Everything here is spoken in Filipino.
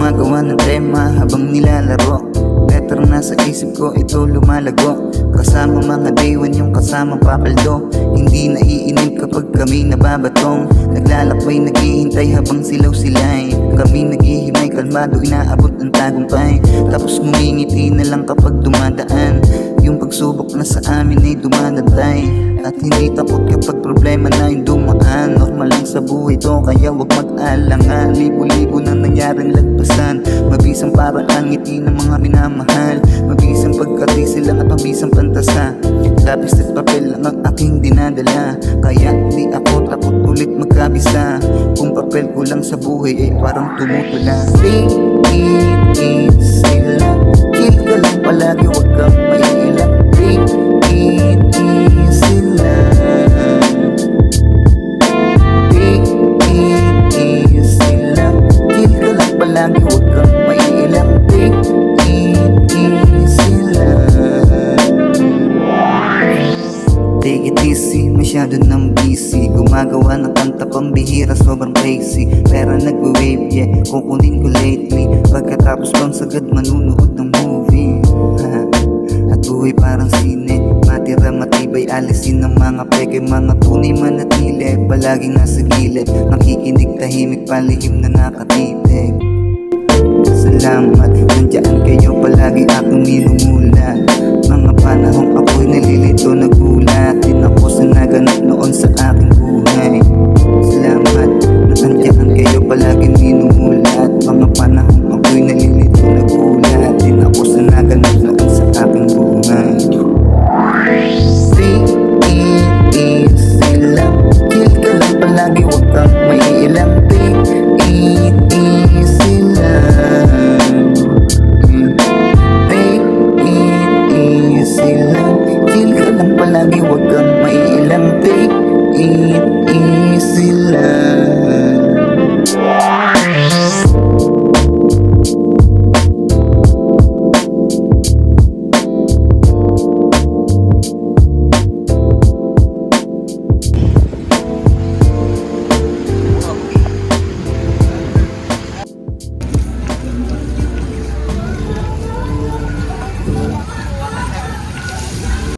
Gumagawa ng tema habang nilalaro. Letter na sa isip ko, ito lumalago. Kasama mga day one, yung kasama papaldo. Hindi naiinip kapag kami nababatong. Naglalakbay, naghihintay habang silaw sila'y. Kami naghihimay, kalmado, inaabot ang tagumpay. Tapos ngumingiti na lang kapag dumadaan. Yung pagsubok na sa amin ay dumadantay. At hindi takot kapag problema na yung dumaan. Normal lang sa buhay to, kaya wag mag-alangan. Libo-libo nang nangyaring lagpasan. Mabisang parang ang ngiti ng mga minamahal. Mabisang pagkatisi lang at mabisang pantasa. Lapis at papel lang ang aking dinadala. Kaya hindi ako takot ulit magkabisa. Kung papel ko lang sa buhay ay parang tumutula. Take it easy lang. Chill ka lang palagi, wag kang maiilang. Take it easy lang. Take it easy lang. Chill ka lang palagi, wag kang maiilang. Take it easy lang. Take it easy, masyado nang busy. Gumagawa ng kanta pambihira, sobrang crazy. Pero nagwe-wave, yeah, kukunin ko lately. Pagkatapos bang sagad manunood ng movie. At buhay parang sine, matira matibay, alisin ng mga peke. Mga tunay manatili, palaging nasa gilid. Nakikinig tahimik, palihim na nakatitig. Salamat, nandiyan kayo palagi akong minumulat. Mga panahong ako'y nalilito, nagulat din ako sa naganap noon sa aking buhay. Salamat, nandiyan kayo palagi minumulat. Mga panahong ako'y nalilito, nagulat din ako sa naganap noon sa aking buhay. Take it easy lang. Chill ka lang palagi, wag kang maiilang. Take it easy lang. Take it easy lang. Chill ka lang palagi, wag kang